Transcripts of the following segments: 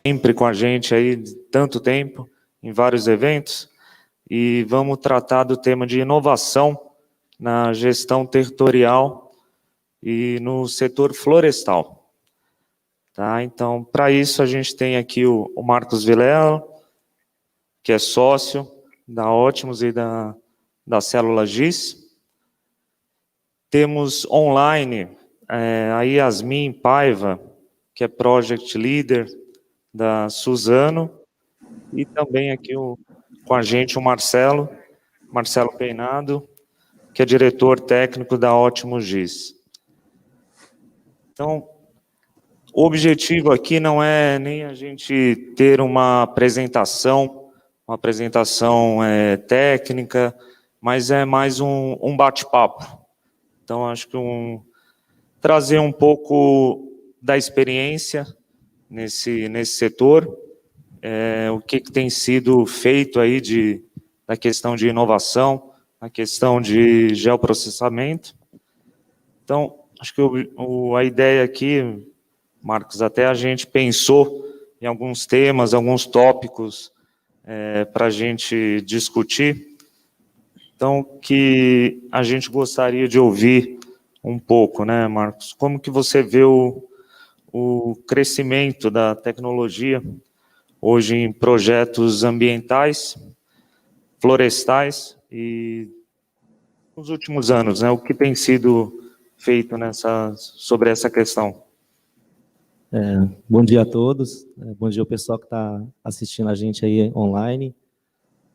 sempre com a gente aí de tanto tempo, em vários eventos, e vamos tratar do tema de inovação na gestão territorial e no setor florestal. Tá? Então, para isso, a gente tem aqui o Marcos Vilela, que é sócio da Ótimos e da Célula GIS. Temos online a Yasmin Paiva, que é Project Leader da Suzano, e também aqui com a gente o Marcelo Peinado, que é diretor técnico da Ótimos GIS. Então, o objetivo aqui não é nem a gente ter uma apresentação técnica, mas é mais um bate-papo. Então, acho que trazer um pouco da experiência nesse setor, o que tem sido feito aí na questão de inovação, na questão de geoprocessamento. Então, acho que a ideia aqui, Marcos, até a gente pensou em alguns temas, alguns tópicos para a gente discutir. Então, que a gente gostaria de ouvir um pouco, né, Marcos? Como que você vê o crescimento da tecnologia hoje em projetos ambientais, florestais e nos últimos anos, né? O que tem sido feito sobre essa questão? Bom dia a todos, bom dia ao pessoal que está assistindo a gente aí online.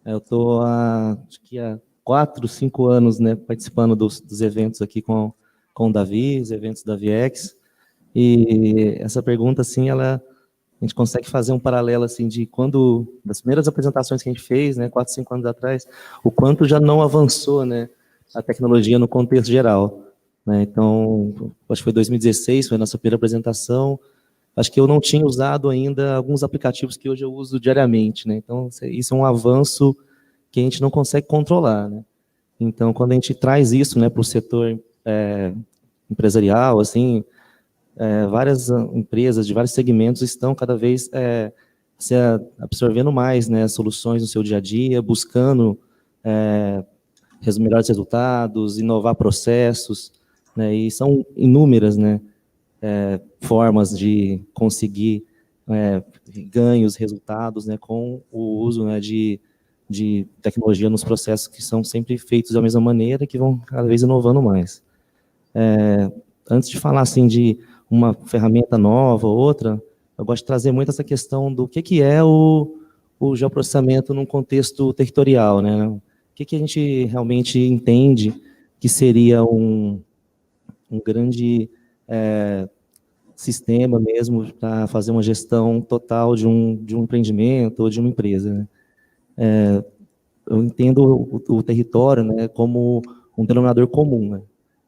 Eu estou acho que há 4, 5 anos, né, participando dos eventos aqui com o Davi, os eventos da Viex, e essa pergunta, assim, a gente consegue fazer um paralelo, assim, das primeiras apresentações que a gente fez, né, 4, 5 anos atrás, o quanto já não avançou, né, a tecnologia no contexto geral, né. Então, acho que foi 2016, foi a nossa primeira apresentação. Acho que eu não tinha usado ainda alguns aplicativos que hoje eu uso diariamente, né. Então, isso é um avanço que a gente não consegue controlar, né. Então, quando a gente traz isso, né, para o setor empresarial, assim, várias empresas de vários segmentos estão cada vez se absorvendo mais, né, soluções no seu dia a dia, buscando melhores resultados, inovar processos, né, e são inúmeras, né, formas de conseguir ganhos, resultados, né, com o uso, né, de tecnologia nos processos que são sempre feitos da mesma maneira, que vão cada vez inovando mais. Antes de falar assim de uma ferramenta nova ou outra, eu gosto de trazer muito essa questão do que é o geoprocessamento num contexto territorial, né? O que a gente realmente entende que seria um grande sistema mesmo para fazer uma gestão total de um empreendimento ou de uma empresa, né? Eu entendo o território, né, como um denominador comum, né?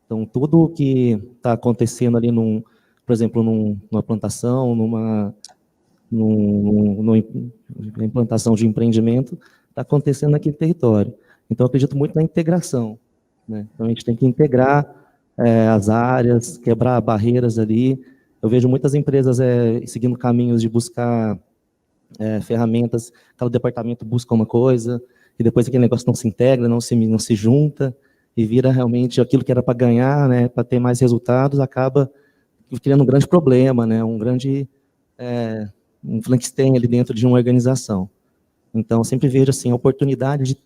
Então, tudo o que está acontecendo ali, por exemplo, numa plantação, numa implantação de empreendimento, está acontecendo naquele território. Então, eu acredito muito na integração, né? Então, a gente tem que integrar as áreas, quebrar barreiras ali. Eu vejo muitas empresas seguindo caminhos de buscar ferramentas, cada departamento busca uma coisa, e depois aquele negócio não se integra, não se junta, e vira realmente aquilo que era para ganhar, né, para ter mais resultados, acaba criando um grande problema, né, um Frankenstein ali dentro de uma organização. Então, eu sempre vejo assim, a oportunidade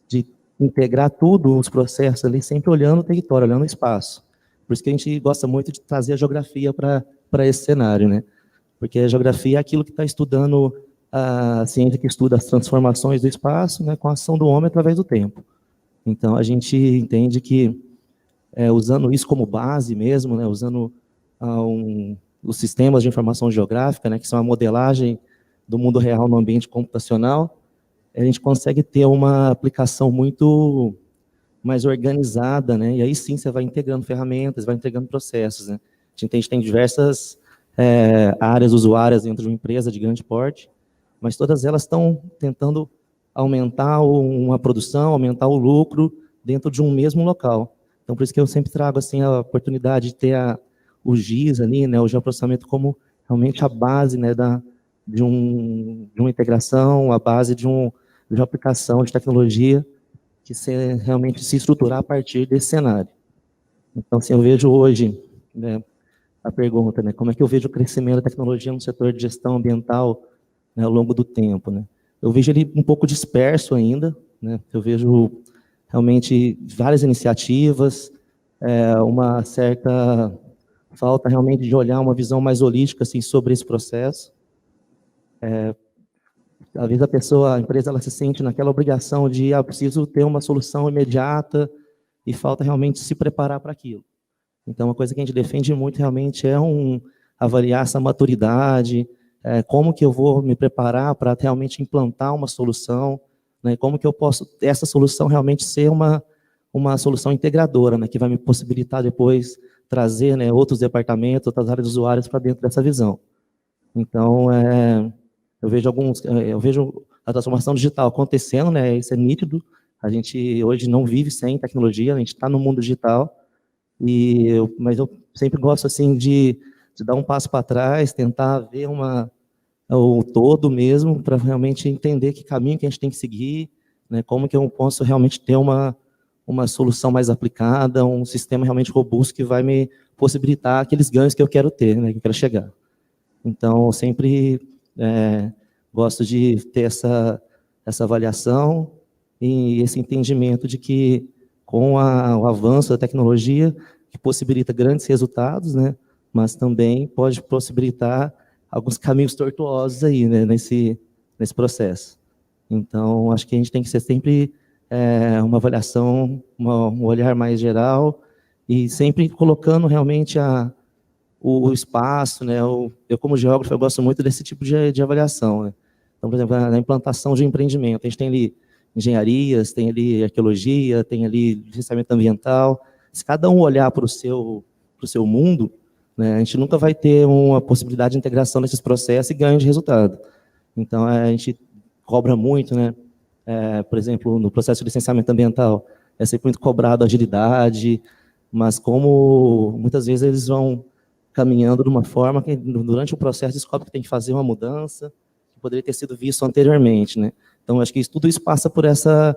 de integrar tudo, os processos ali, sempre olhando o território, olhando o espaço. Por isso que a gente gosta muito de trazer a geografia para esse cenário, né? Porque a geografia é aquilo que está estudando, a ciência que estuda as transformações do espaço, né, com a ação do homem através do tempo. Então, a gente entende que, usando isso como base mesmo, né, usando os sistemas de informação geográfica, né, que são a modelagem do mundo real no ambiente computacional, a gente consegue ter uma aplicação muito mais organizada, né, e aí sim você vai integrando ferramentas, vai integrando processos, né. A gente tem diversas áreas usuárias dentro de uma empresa de grande porte, mas todas elas estão tentando aumentar uma produção, aumentar o lucro dentro de um mesmo local. Então, por isso que eu sempre trago assim, a oportunidade de ter o GIS ali, né, o geoprocessamento como realmente a base, né, de uma integração, à base de uma aplicação de tecnologia que realmente se estruturar a partir desse cenário. Então, assim, eu vejo hoje, né, a pergunta, né, como é que eu vejo o crescimento da tecnologia no setor de gestão ambiental, né, ao longo do tempo, né? Eu vejo ele um pouco disperso ainda, né? Eu vejo realmente várias iniciativas, uma certa falta realmente de olhar uma visão mais holística assim, sobre esse processo. Às vezes a empresa, ela se sente naquela obrigação de preciso ter uma solução imediata e falta realmente se preparar para aquilo. Então, uma coisa que a gente defende muito realmente é avaliar essa maturidade, como que eu vou me preparar para realmente implantar uma solução, né, como que eu posso, essa solução realmente ser uma solução integradora, né, que vai me possibilitar depois trazer, né, outros departamentos, outras áreas de usuários para dentro dessa visão. Então, eu vejo a transformação digital acontecendo, né, isso é nítido, a gente hoje não vive sem tecnologia, a gente está no mundo digital, mas eu sempre gosto assim de dar um passo para trás, tentar ver o todo mesmo, para realmente entender que caminho que a gente tem que seguir, né, como que eu posso realmente ter uma solução mais aplicada, um sistema realmente robusto que vai me possibilitar aqueles ganhos que eu quero ter, né, que eu quero chegar. Então, eu sempre gosto de ter essa avaliação e esse entendimento de que, com o avanço da tecnologia, que possibilita grandes resultados, né, mas também pode possibilitar alguns caminhos tortuosos aí, né, nesse processo. Então, acho que a gente tem que ser sempre uma avaliação, um olhar mais geral, e sempre colocando realmente o espaço, né? Eu, como geógrafo, eu gosto muito desse tipo de avaliação, né? Então, por exemplo, na implantação de um empreendimento, a gente tem ali engenharias, tem ali arqueologia, tem ali licenciamento ambiental. Se cada um olhar para o seu mundo, né, a gente nunca vai ter uma possibilidade de integração desses processos e ganho de resultado. Então, a gente cobra muito, né? Por exemplo, no processo de licenciamento ambiental, é sempre muito cobrado agilidade, mas como muitas vezes eles vão caminhando de uma forma que durante o processo descobre que tem que fazer uma mudança que poderia ter sido visto anteriormente, né? Então, acho que tudo isso passa por essa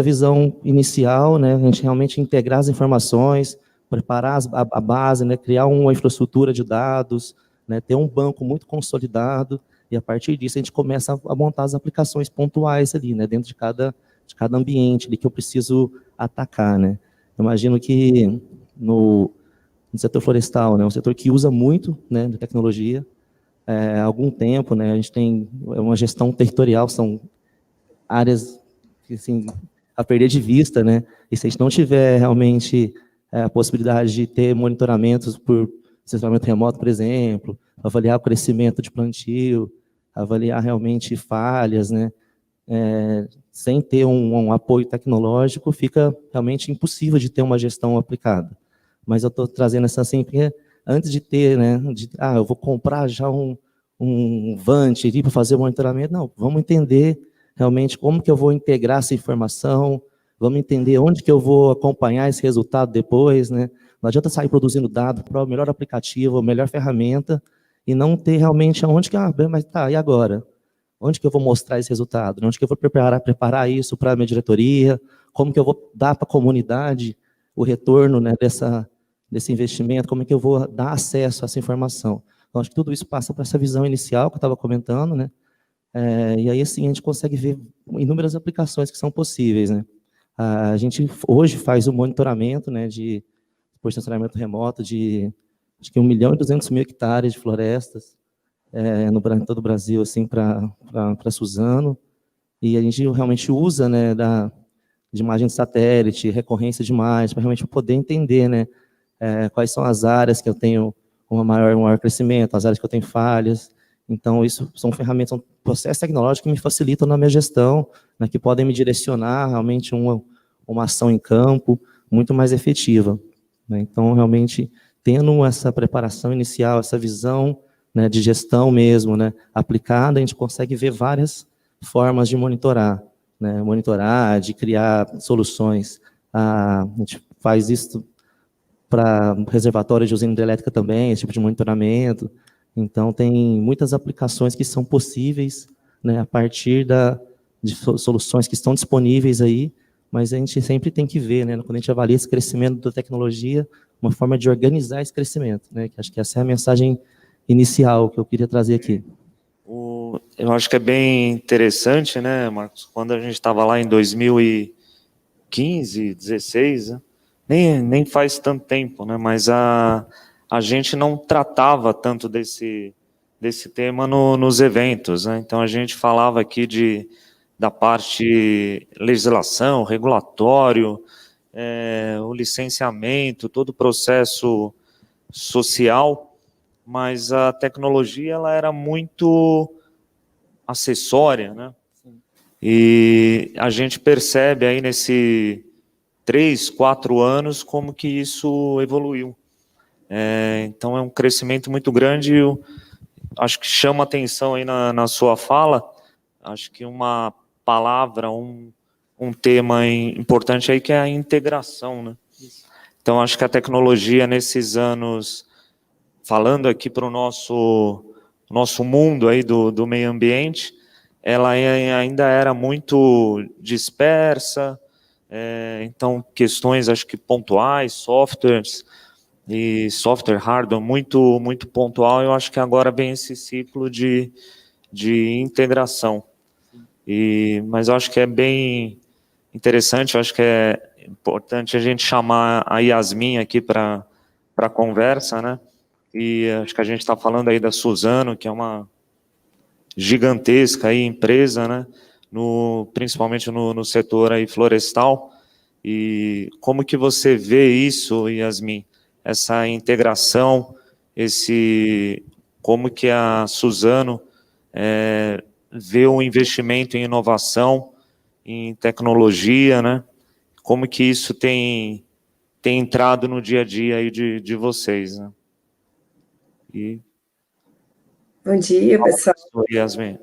visão inicial, né? A gente realmente integrar as informações, preparar a base, né? Criar uma infraestrutura de dados, né? Ter um banco muito consolidado, e a partir disso a gente começa a montar as aplicações pontuais ali, né? Dentro de cada ambiente ali que eu preciso atacar, né? Eu imagino que no setor florestal, né, um setor que usa muito, né, de tecnologia, há algum tempo, né, a gente tem uma gestão territorial, são áreas que, assim, a perder de vista, né, e se a gente não tiver realmente a possibilidade de ter monitoramentos por sensoramento remoto, por exemplo, avaliar o crescimento de plantio, avaliar realmente falhas, né, sem ter um apoio tecnológico, fica realmente impossível de ter uma gestão aplicada. Mas eu estou trazendo essa assim, porque antes de ter, né, eu vou comprar já um Vant para fazer o monitoramento, não, vamos entender realmente como que eu vou integrar essa informação, vamos entender onde que eu vou acompanhar esse resultado depois, né? Não adianta sair produzindo dados para o melhor aplicativo, a melhor ferramenta, e não ter realmente aonde que, mas tá, e agora? Onde que eu vou mostrar esse resultado? Onde que eu vou preparar isso para a minha diretoria? Como que eu vou dar para a comunidade o retorno, né, desse investimento? Como é que eu vou dar acesso a essa informação? Então, acho que tudo isso passa para essa visão inicial que eu estava comentando, né? E aí, assim, a gente consegue ver inúmeras aplicações que são possíveis, né? A gente hoje faz o monitoramento, né, por sensoramento remoto de, acho que 1.200.000 hectares de florestas, em todo o Brasil, assim, para Suzano, e a gente realmente usa, né, de imagem de satélite, recorrência de imagens, para realmente poder entender, né, quais são as áreas que eu tenho um maior crescimento, as áreas que eu tenho falhas. Então, isso são ferramentas, são processos tecnológicos que me facilitam na minha gestão, né, que podem me direcionar realmente uma ação em campo muito mais efetiva, né? Então, realmente, tendo essa preparação inicial, essa visão, né, de gestão mesmo, né, aplicada, a gente consegue ver várias formas de monitorar, né, de criar soluções. A gente faz isso para reservatórios de usina hidrelétrica também, esse tipo de monitoramento. Então, tem muitas aplicações que são possíveis, né, a partir de soluções que estão disponíveis aí, mas a gente sempre tem que ver, né, quando a gente avalia esse crescimento da tecnologia, uma forma de organizar esse crescimento, né, que acho que essa é a mensagem inicial que eu queria trazer aqui. Eu acho que é bem interessante, né, Marcos, quando a gente estava lá em 2015, 16, né, nem faz tanto tempo, né, mas a gente não tratava tanto desse tema nos eventos, né, então a gente falava aqui da parte legislação, regulatório, o licenciamento, todo o processo social, mas a tecnologia ela era muito acessória, né? E a gente percebe aí nesse 3, 4 anos como que isso evoluiu. Então é um crescimento muito grande. Eu acho que chama atenção aí na sua fala. Acho que uma palavra, um tema importante aí que é a integração, né? Então acho que a tecnologia nesses anos, falando aqui para o nosso mundo aí do meio ambiente, ela ainda era muito dispersa, então questões acho que pontuais, softwares e software, hardware muito pontual. Eu acho que agora vem esse ciclo de integração. Mas eu acho que é bem interessante, eu acho que é importante a gente chamar a Yasmin aqui para a conversa, né? E acho que a gente está falando aí da Suzano, que é uma gigantesca aí empresa, né? Principalmente no setor aí florestal. E como que você vê isso, Yasmin? Essa integração, como que a Suzano vê o investimento em inovação, em tecnologia, né? Como que isso tem entrado no dia a dia aí de vocês, né? Bom dia, pessoal. Yasmin.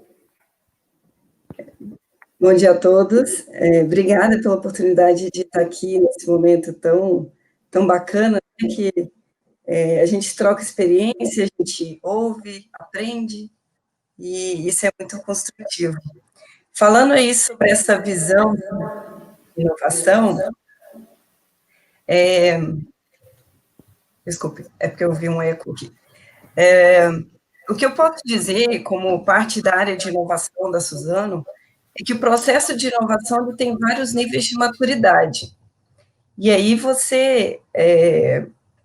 Bom dia a todos. Obrigada pela oportunidade de estar aqui nesse momento tão bacana, né, que a gente troca experiência, a gente ouve, aprende, e isso é muito construtivo. Falando aí sobre essa visão de inovação, desculpe, é porque eu vi um eco aqui. O que eu posso dizer, como parte da área de inovação da Suzano, é que o processo de inovação ele tem vários níveis de maturidade. E aí você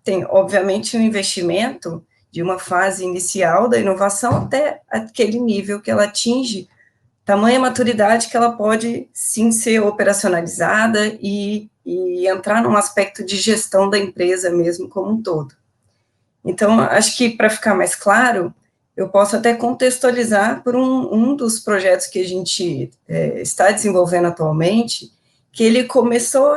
tem, obviamente, um investimento de uma fase inicial da inovação até aquele nível que ela atinge, tamanha maturidade que ela pode, sim, ser operacionalizada e entrar num aspecto de gestão da empresa mesmo como um todo. Então, acho que, para ficar mais claro, eu posso até contextualizar por um dos projetos que a gente está desenvolvendo atualmente, que ele começou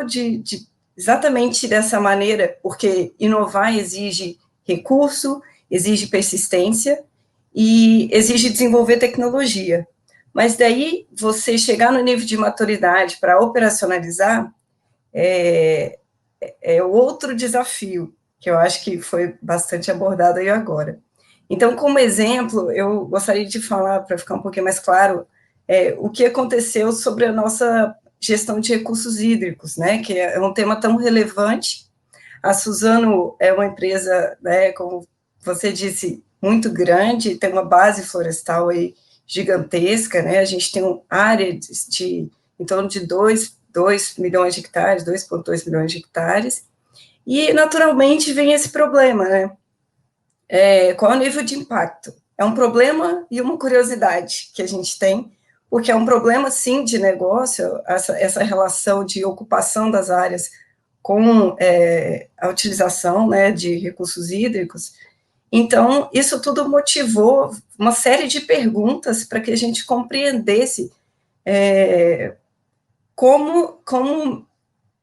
exatamente dessa maneira, porque inovar exige recurso, exige persistência e exige desenvolver tecnologia. Mas daí, você chegar no nível de maturidade para operacionalizar é outro desafio, que eu acho que foi bastante abordado aí agora. Então, como exemplo, eu gostaria de falar, para ficar um pouquinho mais claro, o que aconteceu sobre a nossa gestão de recursos hídricos, né, que é um tema tão relevante. A Suzano é uma empresa, né, como você disse, muito grande, tem uma base florestal aí gigantesca, né, a gente tem uma área em torno de 2 milhões de hectares, 2,2 milhões de hectares, e naturalmente vem esse problema, né, qual é o nível de impacto? É um problema e uma curiosidade que a gente tem, porque é um problema, sim, de negócio, essa relação de ocupação das áreas com a utilização, né, de recursos hídricos. Então, isso tudo motivou uma série de perguntas para que a gente compreendesse como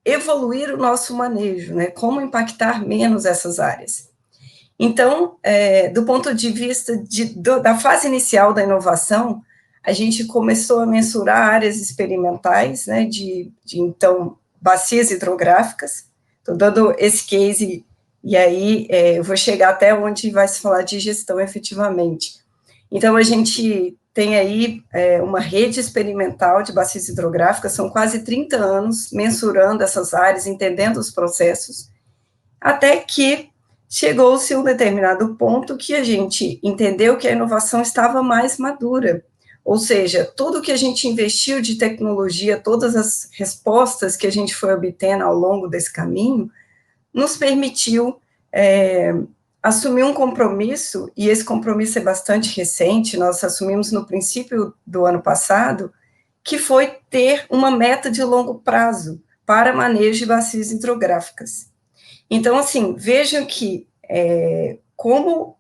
evoluir o nosso manejo, né, como impactar menos essas áreas. Então, do ponto de vista da fase inicial da inovação, a gente começou a mensurar áreas experimentais, né, então, bacias hidrográficas. Estou dando esse case E aí eu vou chegar até onde vai se falar de gestão efetivamente. Então, a gente tem aí uma rede experimental de bacias hidrográficas, são quase 30 anos mensurando essas áreas, entendendo os processos, até que chegou-se um determinado ponto que a gente entendeu que a inovação estava mais madura, ou seja, tudo que a gente investiu de tecnologia, todas as respostas que a gente foi obtendo ao longo desse caminho, nos permitiu assumir um compromisso, e esse compromisso é bastante recente, nós assumimos no princípio do ano passado, que foi ter uma meta de longo prazo para manejo de bacias hidrográficas. Então, assim, vejam que como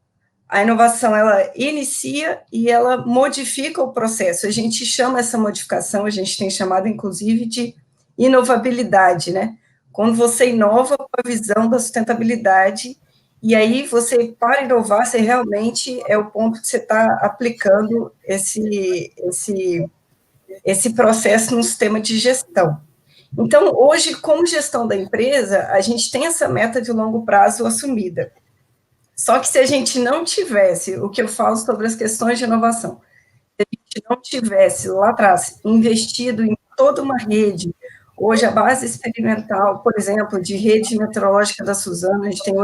a inovação, ela inicia e ela modifica o processo. A gente chama essa modificação, a gente tem chamado, inclusive, de inovabilidade, né? Quando você inova com a visão da sustentabilidade, e aí você, para inovar, você realmente é o ponto que você está aplicando esse processo no sistema de gestão. Então, hoje, como gestão da empresa, a gente tem essa meta de longo prazo assumida. Só que se a gente não tivesse, o que eu falo sobre as questões de inovação, se a gente não tivesse lá atrás investido em toda uma rede, hoje a base experimental, por exemplo, de rede meteorológica da Suzano, a gente tem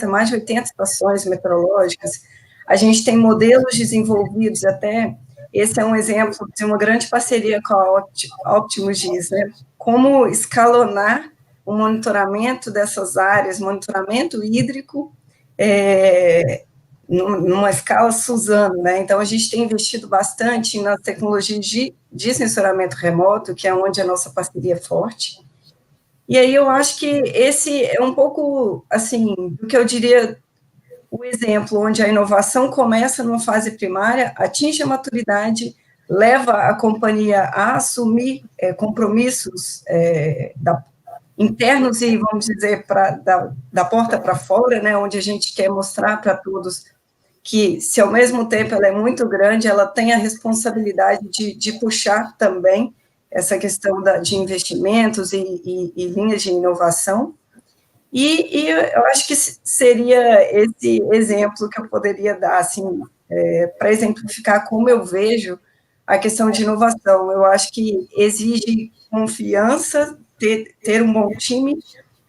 mais de 80 estações meteorológicas, a gente tem modelos desenvolvidos, até esse é um exemplo de uma grande parceria com a Optimus GIS, né? Como escalonar o monitoramento dessas áreas, monitoramento hídrico, numa escala Suzano, né? Então, a gente tem investido bastante na tecnologia de sensoramento remoto, que é onde a nossa parceria é forte. E aí, eu acho que esse é um pouco, assim, do que eu diria, o exemplo onde a inovação começa numa fase primária, atinge a maturidade, leva a companhia a assumir compromissos internos e, vamos dizer, da porta para fora, né, onde a gente quer mostrar para todos que, se ao mesmo tempo ela é muito grande, ela tem a responsabilidade de puxar também essa questão de investimentos e linhas de inovação. E eu acho que seria esse exemplo que eu poderia dar, assim, para exemplificar como eu vejo a questão de inovação. Eu acho que exige confiança, ter um bom time,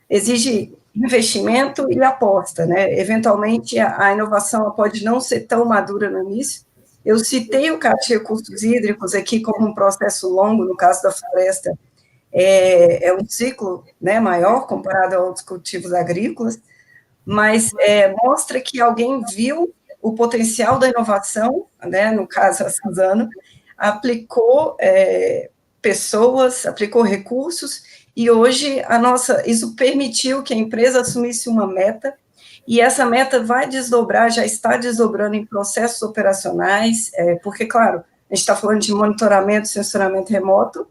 exige investimento e aposta, né? Eventualmente, a inovação pode não ser tão madura no início. Eu citei o CAT de recursos hídricos aqui como um processo longo, no caso da floresta, é um ciclo, né, maior comparado a outros cultivos agrícolas, mas mostra que alguém viu o potencial da inovação, né, no caso a Suzano, aplicou pessoas, aplicou recursos, e hoje isso permitiu que a empresa assumisse uma meta, e essa meta vai desdobrar, já está desdobrando em processos operacionais, porque, claro, a gente está falando de monitoramento, sensoramento remoto,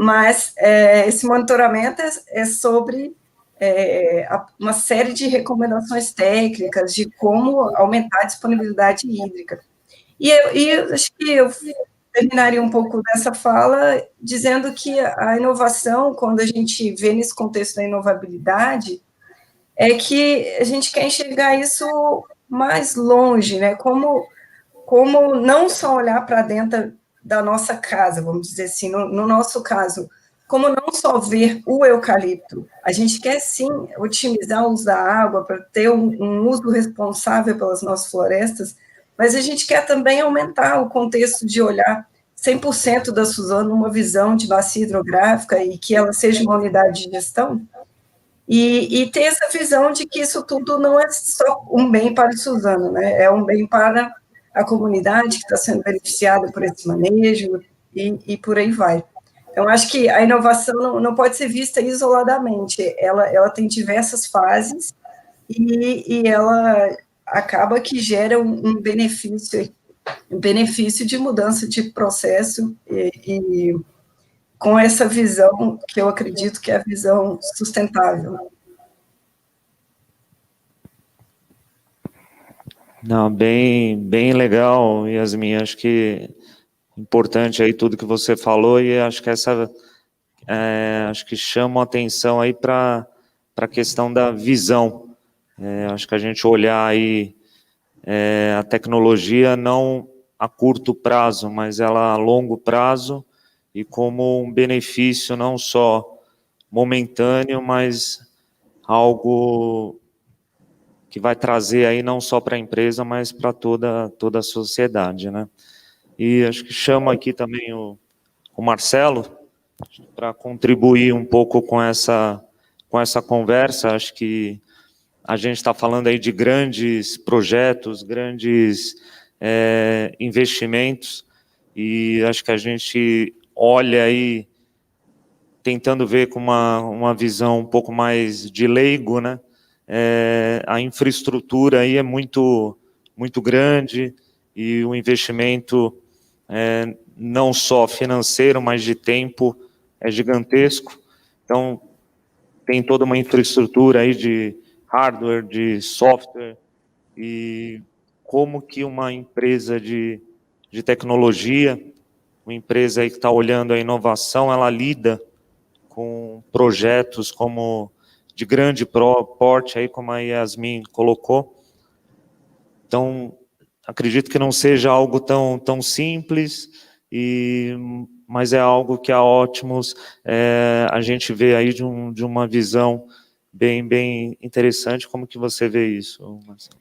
mas esse monitoramento é sobre uma série de recomendações técnicas de como aumentar a disponibilidade hídrica. E eu acho que eu terminaria um pouco dessa fala dizendo que a inovação, quando a gente vê nesse contexto da inovabilidade, é que a gente quer enxergar isso mais longe, né? Como não só olhar para dentro da nossa casa, vamos dizer assim, no nosso caso, como não só ver o eucalipto, a gente quer sim otimizar o uso da água para ter um uso responsável pelas nossas florestas, mas a gente quer também aumentar o contexto de olhar 100% da Suzano numa visão de bacia hidrográfica e que ela seja uma unidade de gestão, e ter essa visão de que isso tudo não é só um bem para o Suzano, né? É um bem para a comunidade que está sendo beneficiada por esse manejo e por aí vai. Então, acho que a inovação não pode ser vista isoladamente, ela tem diversas fases e ela acaba que gera um benefício de mudança de processo e com essa visão que eu acredito que é a visão sustentável. Não, bem legal, Yasmin. Acho que importante aí tudo que você falou e acho que acho que chama a atenção aí para a questão da visão, Acho que a gente olhar aí a tecnologia não a curto prazo, mas ela a longo prazo, e como um benefício não só momentâneo, mas algo que vai trazer aí não só para a empresa, mas para toda a sociedade, né? E acho que chamo aqui também o Marcelo para contribuir um pouco com essa conversa. Acho que a gente está falando aí de grandes projetos, grandes investimentos, e acho que a gente olha aí tentando ver com uma visão um pouco mais de leigo, né? A infraestrutura aí é muito grande, e o investimento não só financeiro, mas de tempo é gigantesco. Então, tem toda uma infraestrutura aí de hardware, de software, e como que uma empresa de tecnologia, uma empresa aí que está olhando a inovação, ela lida com projetos como de grande porte, aí como a Yasmin colocou. Então, acredito que não seja algo tão simples, mas é algo que a Ótimos a gente vê aí de uma visão bem interessante. Como que você vê isso, Marcelo?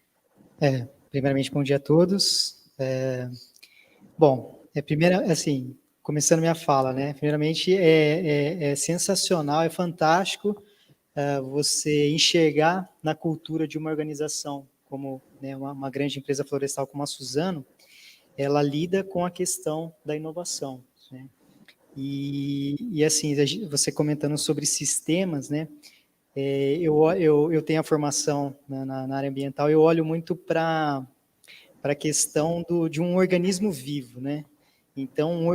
Primeiramente, bom dia a todos. Primeiro, assim, começando minha fala, né? Primeiramente, é sensacional, é fantástico você enxergar na cultura de uma organização, como, né, uma grande empresa florestal como a Suzano, ela lida com a questão da inovação, né? E assim, você comentando sobre sistemas, né? Eu tenho a formação na área ambiental, eu olho muito para a questão de um organismo vivo, né? Então,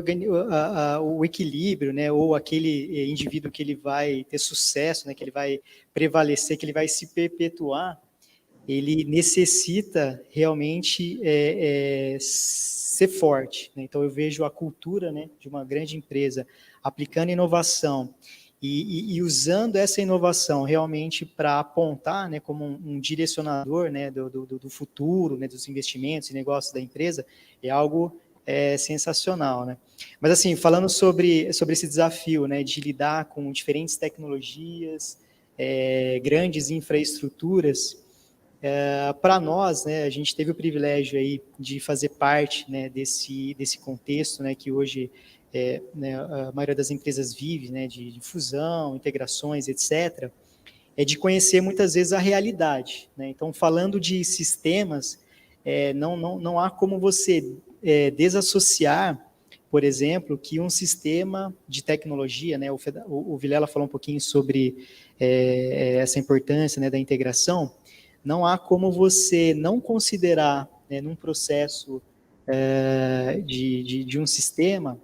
o equilíbrio, né, ou aquele indivíduo que ele vai ter sucesso, né, que ele vai prevalecer, que ele vai se perpetuar, ele necessita realmente ser forte, né? Então, eu vejo a cultura, né, de uma grande empresa aplicando inovação e usando essa inovação realmente para apontar, né, como um direcionador, né, do futuro, né, dos investimentos e negócios da empresa, é algo sensacional, né? Mas assim, falando sobre esse desafio, né, de lidar com diferentes tecnologias, grandes infraestruturas, para nós, né, a gente teve o privilégio aí de fazer parte, né, desse contexto, né, que hoje né, a maioria das empresas vive, né, de fusão, integrações, etc., de conhecer muitas vezes a realidade, né? Então, falando de sistemas, não há como você desassociar, por exemplo, que um sistema de tecnologia, né, o Vilela falou um pouquinho sobre essa importância, né, da integração, não há como você não considerar, né, num processo de um sistema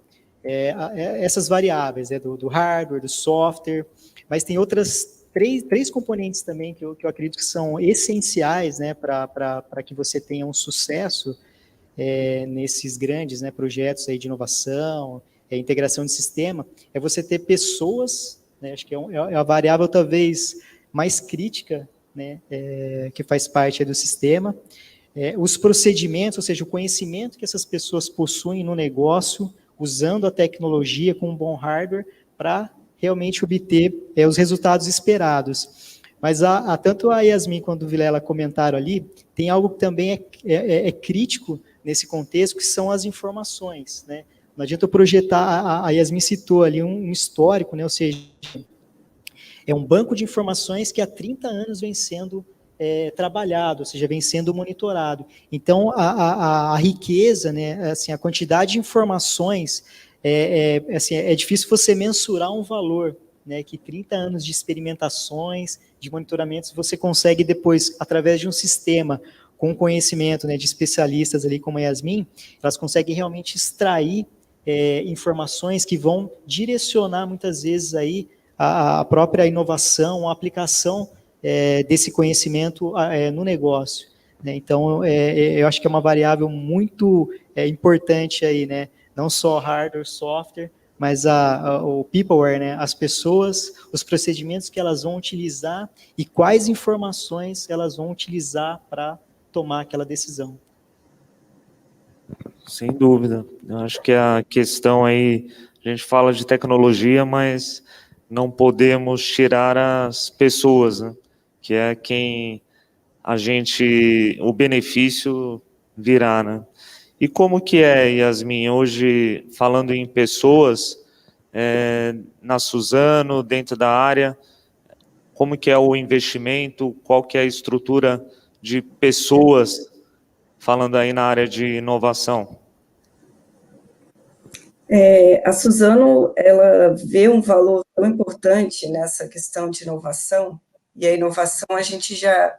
essas variáveis, né, do hardware, do software, mas tem outras três componentes também que eu acredito que são essenciais, né, para que você tenha um sucesso nesses grandes, né, projetos aí de inovação, integração de sistema, é você ter pessoas, né, acho que é a variável talvez mais crítica, né, que faz parte do sistema, os procedimentos, ou seja, o conhecimento que essas pessoas possuem no negócio, usando a tecnologia com um bom hardware para realmente obter os resultados esperados. Mas tanto a Yasmin quanto o Vilela comentaram ali, tem algo que também é crítico nesse contexto, que são as informações, né? Não adianta eu projetar, a Yasmin citou ali um histórico, né? Ou seja, é um banco de informações que há 30 anos vem sendo trabalhado, ou seja, vem sendo monitorado. Então, a riqueza, né, assim, a quantidade de informações, assim, é difícil você mensurar um valor, né, que 30 anos de experimentações, de monitoramentos, você consegue depois, através de um sistema com conhecimento, né, de especialistas ali como a Yasmin, elas conseguem realmente extrair informações que vão direcionar muitas vezes aí a própria inovação, a aplicação desse conhecimento no negócio, né? Então, eu acho que é uma variável muito importante aí, né? Não só hardware, software, mas o peopleware, né, as pessoas, os procedimentos que elas vão utilizar e quais informações elas vão utilizar para tomar aquela decisão. Sem dúvida. Eu acho que a questão aí, a gente fala de tecnologia, mas não podemos tirar as pessoas, né? Que é quem o benefício virá, né? E como que é, Yasmin, hoje, falando em pessoas, na Suzano, dentro da área, como que é o investimento, qual que é a estrutura de pessoas, falando aí na área de inovação? A Suzano, ela vê um valor tão importante nessa questão de inovação, e a inovação a gente já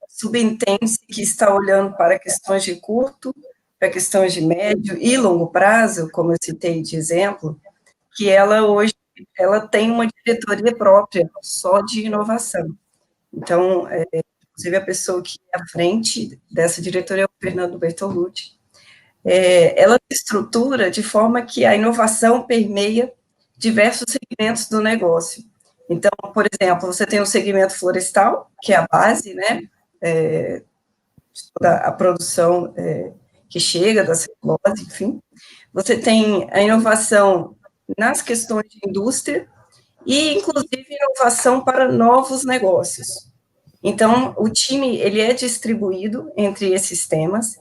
subentende que está olhando para questões de curto, para questões de médio e longo prazo, como eu citei de exemplo, que ela hoje tem uma diretoria própria só de inovação. Então, inclusive a pessoa que é à frente dessa diretoria é o Fernando Bertolucci. Ela se estrutura de forma que a inovação permeia diversos segmentos do negócio. Então, por exemplo, você tem o segmento florestal, que é a base, né, de toda a produção que chega da celulose, enfim. Você tem a inovação nas questões de indústria e, inclusive, inovação para novos negócios. Então, o time, ele é distribuído entre esses temas,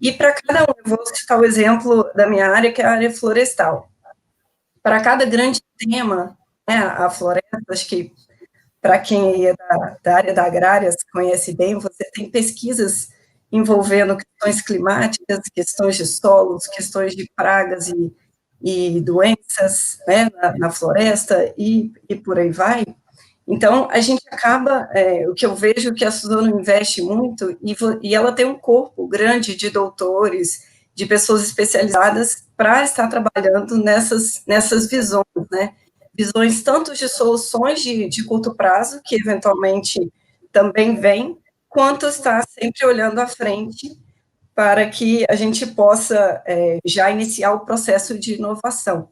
e para cada um, eu vou citar o exemplo da minha área, que é a área florestal. Para cada grande tema, né, a floresta, acho que para quem é da área da agrária se conhece bem, você tem pesquisas envolvendo questões climáticas, questões de solos, questões de pragas e doenças, né, na floresta, e por aí vai. Então, a gente acaba, o que eu vejo que a Suzano investe muito, e ela tem um corpo grande de doutores, de pessoas especializadas para estar trabalhando nessas visões, né? Visões tanto de soluções de curto prazo, que eventualmente também vem, quanto está sempre olhando à frente para que a gente possa já iniciar o processo de inovação.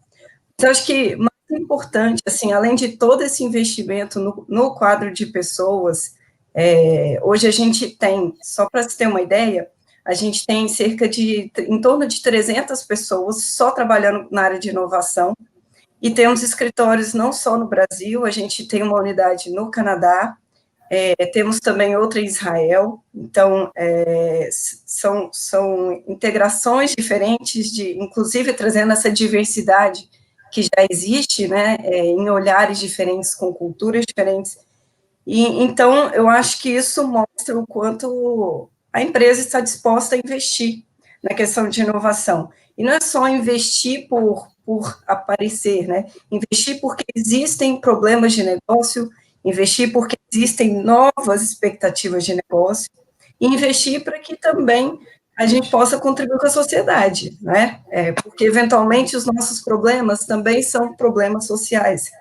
Então, acho que mais importante, assim, além de todo esse investimento no quadro de pessoas, hoje a gente tem, só para se ter uma ideia, a gente tem em torno de 300 pessoas só trabalhando na área de inovação, e temos escritórios não só no Brasil, a gente tem uma unidade no Canadá, temos também outra em Israel, então são integrações diferentes, inclusive trazendo essa diversidade que já existe, né, em olhares diferentes, com culturas diferentes, e então eu acho que isso mostra o quanto a empresa está disposta a investir na questão de inovação, e não é só investir por aparecer, né, investir porque existem problemas de negócio, investir porque existem novas expectativas de negócio, e investir para que também a gente possa contribuir com a sociedade, né? Porque, eventualmente, os nossos problemas também são problemas sociais.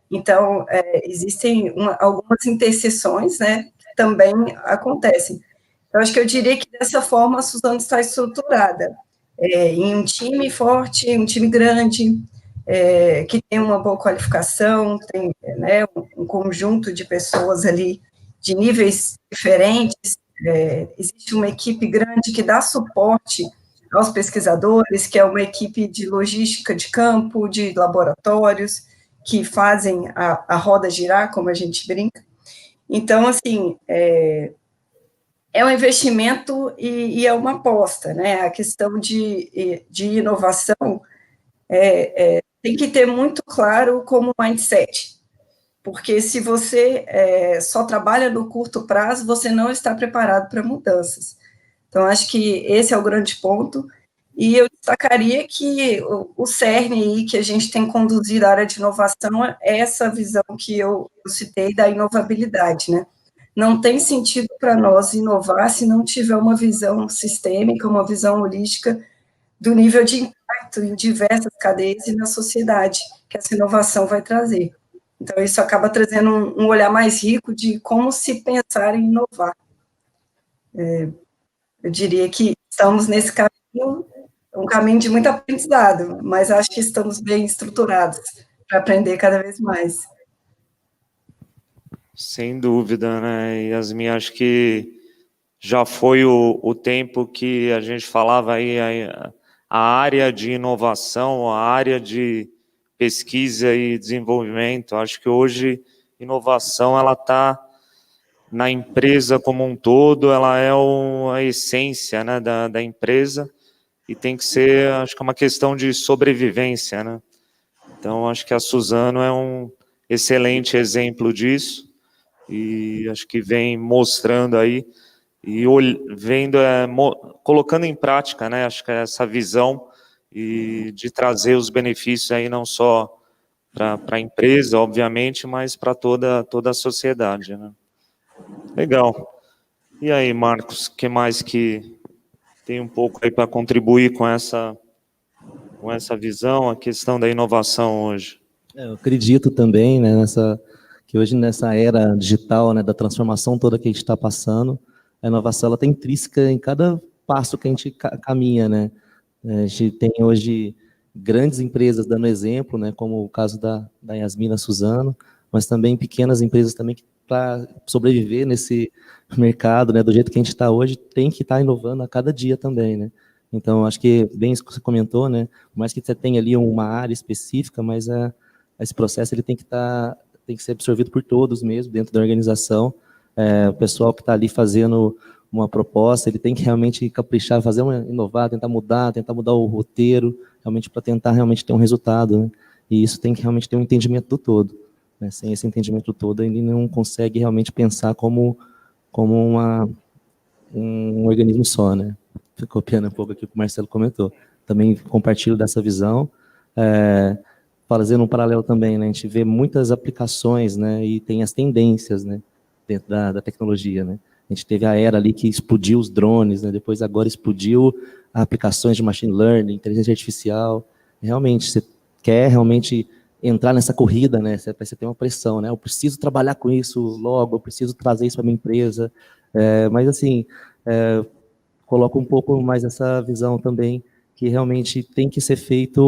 Então, existem algumas interseções, né, que também acontecem. Então, acho que eu diria que, dessa forma, a Suzano está estruturada em um time forte, um time grande, que tem uma boa qualificação, tem, né, um conjunto de pessoas ali de níveis diferentes, existe uma equipe grande que dá suporte aos pesquisadores, que é uma equipe de logística de campo, de laboratórios, que fazem a roda girar, como a gente brinca. Então, assim, é um investimento e é uma aposta, né? A questão de inovação tem que ter muito claro como mindset, porque se você só trabalha no curto prazo, você não está preparado para mudanças. Então, acho que esse é o grande ponto, e eu destacaria que o cerne aí que a gente tem conduzido a área de inovação é essa visão que eu citei da inovabilidade, né? Não tem sentido para nós inovar se não tiver uma visão sistêmica, uma visão holística do nível de impacto em diversas cadeias e na sociedade que essa inovação vai trazer. Então, isso acaba trazendo um olhar mais rico de como se pensar em inovar. Eu diria que estamos nesse caminho, um caminho de muito aprendizado, mas acho que estamos bem estruturados para aprender cada vez mais. Sem dúvida, né, Yasmin? Acho que já foi o tempo que a gente falava aí, a área de inovação, a área de pesquisa e desenvolvimento. Acho que hoje inovação ela está na empresa como um todo, ela é a essência, né, da empresa, e tem que ser, acho que é uma questão de sobrevivência, né? Então, acho que a Suzano é um excelente exemplo disso, e acho que vem mostrando aí, e vendo, colocando em prática, né, acho que é essa visão, e de trazer os benefícios aí não só para a empresa, obviamente, mas para toda a sociedade, né? Legal. E aí, Marcos, o que mais que tem um pouco aí para contribuir com essa visão, a questão da inovação hoje? Eu acredito também, né, que hoje nessa era digital, né, da transformação toda que a gente está passando, a inovação ela está intrínseca em cada passo que a gente caminha, né? A gente tem hoje grandes empresas dando exemplo, né, como o caso da Yasmin, da Suzano, mas também pequenas empresas também que para sobreviver nesse mercado, né, do jeito que a gente está hoje, tem que estar inovando a cada dia também, né? Então, acho que bem isso que você comentou, né? Por mais que você tenha ali uma área específica, mas esse processo ele tem que ser absorvido por todos mesmo dentro da organização. O pessoal que está ali fazendo uma proposta, ele tem que realmente caprichar, inovar, tentar mudar o roteiro, realmente para tentar realmente ter um resultado, né? E isso tem que realmente ter um entendimento do todo, né? Sem esse entendimento do todo, ele não consegue realmente pensar como um organismo só, né? Copiando um pouco aqui o que o Marcelo comentou. Também compartilho dessa visão. Fazendo um paralelo também, né? A gente vê muitas aplicações, né? E tem as tendências, né? Dentro da tecnologia, né? A gente teve a era ali que explodiu os drones, né? Depois agora explodiu aplicações de machine learning, inteligência artificial. Realmente, você quer realmente entrar nessa corrida, né? Você tem uma pressão, né? Eu preciso trabalhar com isso logo, eu preciso trazer isso para minha empresa. Mas assim, coloco um pouco mais essa visão também, que realmente tem que ser feito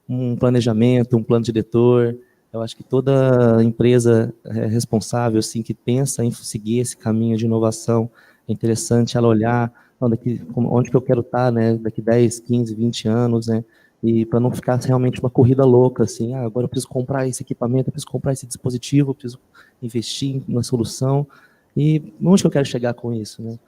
um planejamento, um plano diretor. Eu acho que toda empresa responsável, assim, que pensa em seguir esse caminho de inovação, é interessante ela olhar onde que eu quero estar, né, daqui 10, 15, 20 anos, né, e para não ficar realmente uma corrida louca, assim, agora eu preciso comprar esse equipamento, eu preciso comprar esse dispositivo, eu preciso investir na solução, e onde que eu quero chegar com isso, né?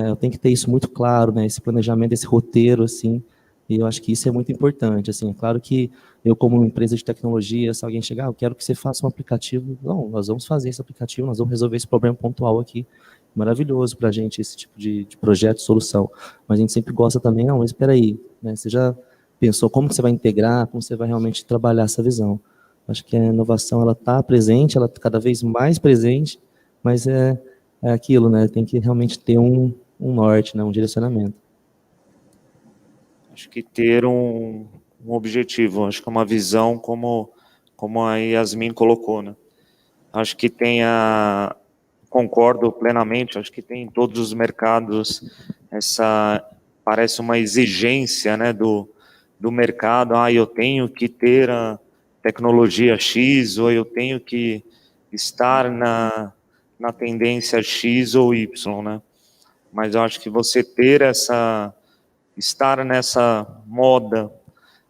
Eu tenho que ter isso muito claro, né, esse planejamento, esse roteiro, assim, e eu acho que isso é muito importante, assim, é claro que eu, como empresa de tecnologia, se alguém chegar, eu quero que você faça um aplicativo, não, nós vamos fazer esse aplicativo, nós vamos resolver esse problema pontual aqui, maravilhoso para a gente esse tipo de projeto, solução, mas a gente sempre gosta também, não, mas espera aí, né, você já pensou como que você vai integrar, como você vai realmente trabalhar essa visão? Acho que a inovação, ela está presente, ela está cada vez mais presente, mas é aquilo, né, tem que realmente ter um norte, né, um direcionamento. Acho que ter um objetivo, acho que uma visão como a Yasmin colocou, né? Acho que concordo plenamente, acho que tem em todos os mercados parece uma exigência, né, do mercado, eu tenho que ter a tecnologia X, ou eu tenho que estar na tendência X ou Y, né? Mas eu acho que você estar nessa moda,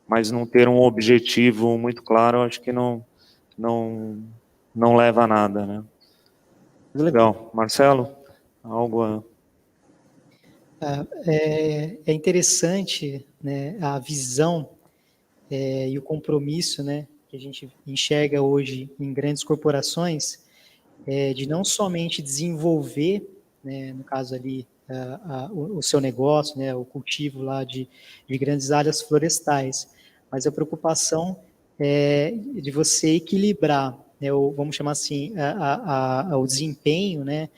mas não ter um objetivo muito claro, eu acho que não leva a nada, né? Legal. Marcelo, algo É interessante, né, a visão e o compromisso, né, que a gente enxerga hoje em grandes corporações, de não somente desenvolver, né, no caso ali, o seu negócio, né, o cultivo lá de grandes áreas florestais, mas a preocupação de você equilibrar, né, vamos chamar assim, o desempenho, né,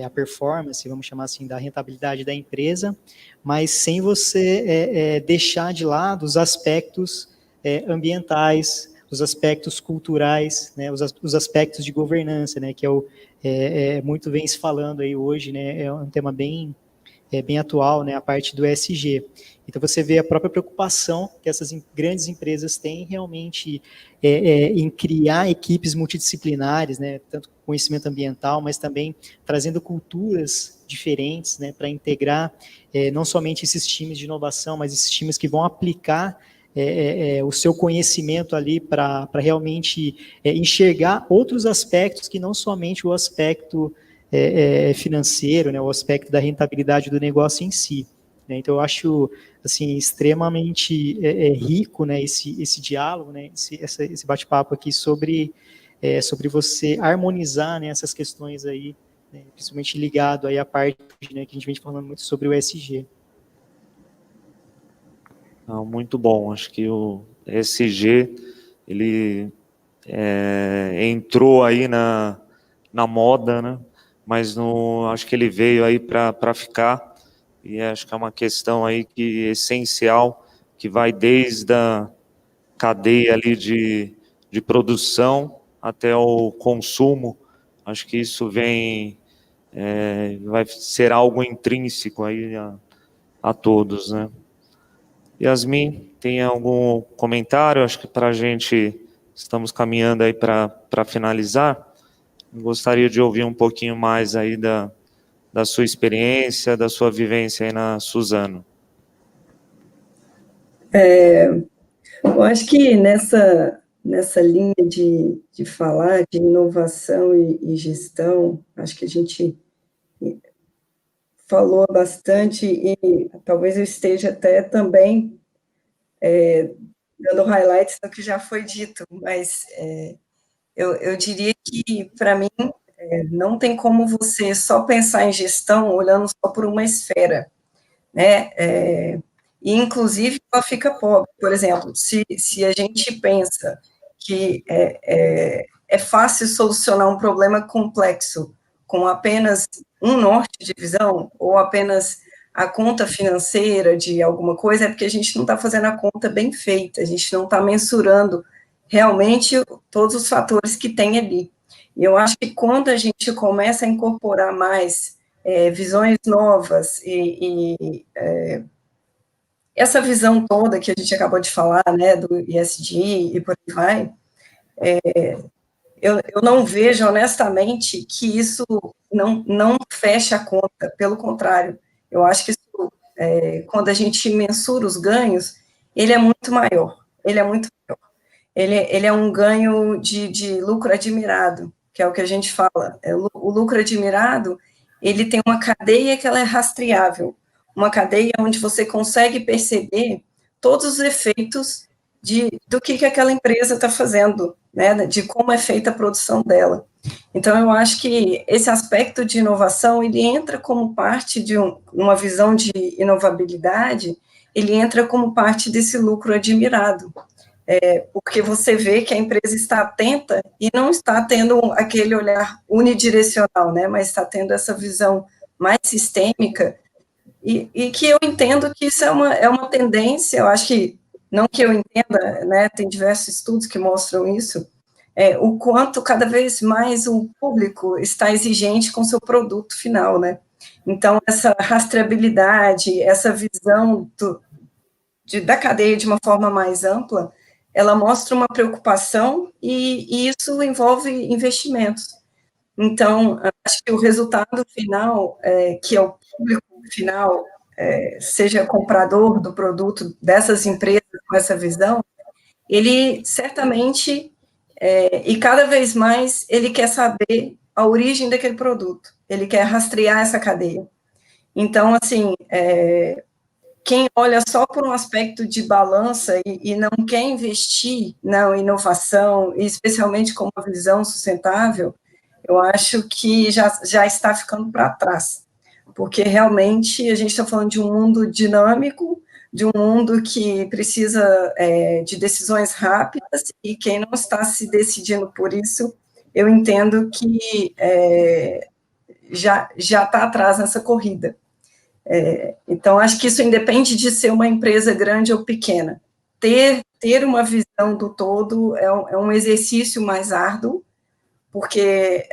a performance, vamos chamar assim, da rentabilidade da empresa, mas sem você deixar de lado os aspectos ambientais, os aspectos culturais, né, os aspectos de governança, né, que muito vem se falando aí hoje, né, é um tema bem bem atual, né, a parte do ESG. Então, você vê a própria preocupação que essas grandes empresas têm realmente em criar equipes multidisciplinares, né, tanto conhecimento ambiental, mas também trazendo culturas diferentes, né, para integrar não somente esses times de inovação, mas esses times que vão aplicar o seu conhecimento ali para realmente enxergar outros aspectos que não somente o aspecto financeiro, né, o aspecto da rentabilidade do negócio em si. Né? Então, eu acho assim, extremamente rico, né, esse diálogo, né, esse bate-papo aqui sobre você harmonizar, né, essas questões aí, né, principalmente ligado aí à parte, né, que a gente vem falando muito sobre o ESG. Muito bom, acho que o ESG, ele entrou aí na moda, né? Mas acho que ele veio aí para ficar, e acho que é uma questão aí que é essencial, que vai desde a cadeia ali de produção até o consumo. Acho que isso vai ser algo intrínseco aí a todos, né? Yasmin, tem algum comentário? Acho que estamos caminhando aí para finalizar. Gostaria de ouvir um pouquinho mais aí da sua experiência, da sua vivência aí na Suzano. Eu acho que nessa linha de falar de inovação e gestão, acho que a gente falou bastante e talvez eu esteja até também dando highlights do que já foi dito, mas eu diria que, para mim, não tem como você só pensar em gestão olhando só por uma esfera, né? E, inclusive, ela fica pobre. Por exemplo, se a gente pensa que é fácil solucionar um problema complexo com apenas um norte de visão, ou apenas a conta financeira de alguma coisa, é porque a gente não está fazendo a conta bem feita, a gente não está mensurando realmente todos os fatores que tem ali. E eu acho que quando a gente começa a incorporar mais visões novas essa visão toda que a gente acabou de falar, né, do ESG e por aí vai, eu não vejo, honestamente, que isso não fecha a conta, pelo contrário, eu acho que isso, quando a gente mensura os ganhos, ele é muito maior, ele é um ganho de lucro admirado, que é o que a gente fala, o lucro admirado, ele tem uma cadeia que ela é rastreável, uma cadeia onde você consegue perceber todos os efeitos do que aquela empresa está fazendo, né, de como é feita a produção dela. Então, eu acho que esse aspecto de inovação, ele entra como parte de uma visão de inovabilidade, ele entra como parte desse lucro admirado, porque você vê que a empresa está atenta e não está tendo aquele olhar unidirecional, né, mas está tendo essa visão mais sistêmica, e que eu entendo que isso é uma tendência, eu acho que, não que eu entenda, né, tem diversos estudos que mostram isso, o quanto cada vez mais o público está exigente com o seu produto final, né, então essa rastreabilidade, essa visão da cadeia de uma forma mais ampla, ela mostra uma preocupação e isso envolve investimentos. Então, acho que o resultado final, que é o público final, seja comprador do produto dessas empresas com essa visão, ele certamente, e cada vez mais, ele quer saber a origem daquele produto, ele quer rastrear essa cadeia. Então, assim, quem olha só por um aspecto de balança e não quer investir na inovação, e especialmente com uma visão sustentável, eu acho que já está ficando para trás, porque realmente a gente está falando de um mundo dinâmico, de um mundo que precisa de decisões rápidas, e quem não está se decidindo por isso, eu entendo que já está atrás nessa corrida. Então, acho que isso independe de ser uma empresa grande ou pequena. Ter uma visão do todo é um exercício mais árduo, porque,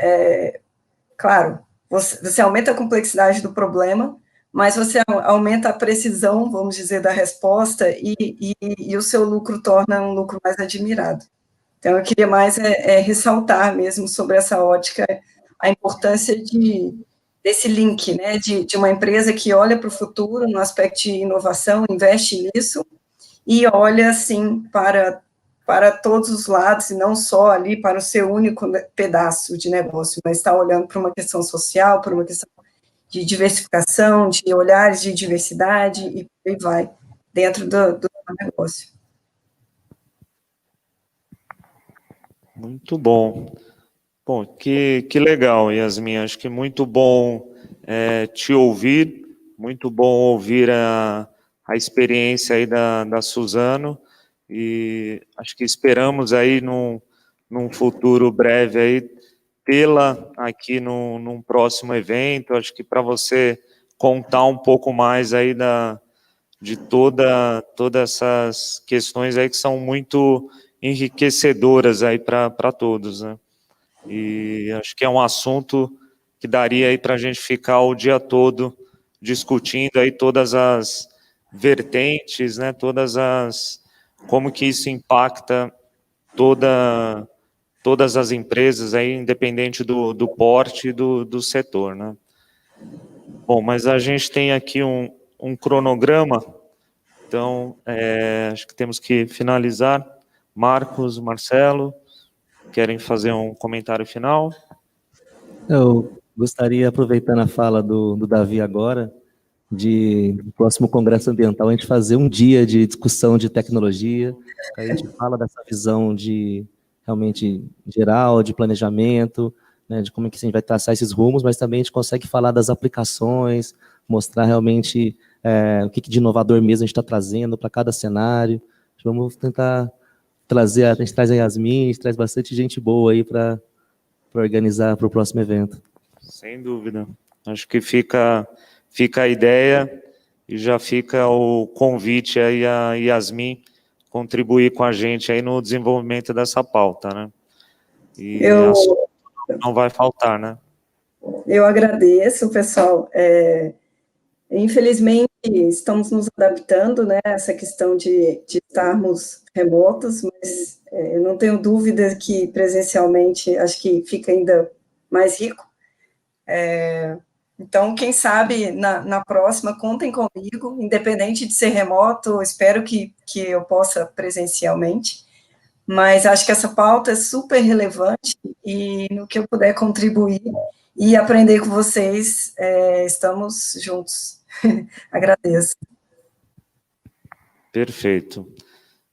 claro, você aumenta a complexidade do problema, mas você aumenta a precisão, vamos dizer, da resposta e o seu lucro torna um lucro mais admirado. Então, eu queria mais ressaltar mesmo sobre essa ótica, a importância desse link, né, de uma empresa que olha para o futuro no aspecto de inovação, investe nisso, e olha, assim, para todos os lados, e não só ali para o seu único pedaço de negócio, mas está olhando para uma questão social, para uma questão de diversificação, de olhares de diversidade, e por aí vai, dentro do negócio. Muito bom. Bom, que legal, Yasmin. Acho que muito bom te ouvir, muito bom ouvir a experiência aí da Suzano, e acho que esperamos aí num futuro breve aí tê-la aqui num próximo evento. Acho que para você contar um pouco mais aí de todas essas questões aí que são muito enriquecedoras aí para todos, né? E acho que é um assunto que daria aí para a gente ficar o dia todo discutindo aí todas as vertentes, né? Como que isso impacta todas as empresas aí, independente do porte do setor, né? Bom, mas a gente tem aqui um cronograma, então acho que temos que finalizar. Marcos, Marcelo, querem fazer um comentário final? Eu gostaria, aproveitando a fala do Davi agora, no próximo Congresso Ambiental, a gente fazer um dia de discussão de tecnologia, a gente fala dessa visão de realmente geral, de planejamento, né, de como é que a gente vai traçar esses rumos, mas também a gente consegue falar das aplicações, mostrar realmente o que de inovador mesmo a gente está trazendo para cada cenário. Vamos tentar trazer, a gente traz a Yasmin, a gente traz bastante gente boa aí para organizar para o próximo evento. Sem dúvida. Acho que fica a ideia e já fica o convite aí a Yasmin contribuir com a gente aí no desenvolvimento dessa pauta, né? E não vai faltar, né? Eu agradeço, pessoal. Infelizmente, estamos nos adaptando, né, a essa questão de estarmos remotos, mas eu não tenho dúvida que presencialmente acho que fica ainda mais rico. Então, quem sabe na próxima, contem comigo, independente de ser remoto, espero que eu possa presencialmente, mas acho que essa pauta é super relevante e no que eu puder contribuir e aprender com vocês, estamos juntos. Agradeço. Perfeito.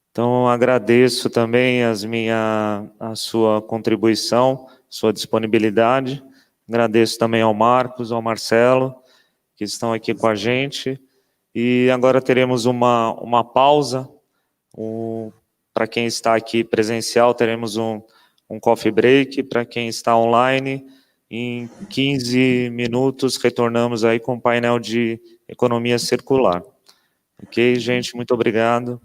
Então, agradeço também, Yasmin, a sua contribuição, sua disponibilidade. Agradeço também ao Marcos, ao Marcelo, que estão aqui com a gente. E agora teremos uma pausa. Para quem está aqui presencial, teremos um coffee break. Para quem está online, em 15 minutos, retornamos aí com o painel de economia circular. Ok, gente? Muito obrigado.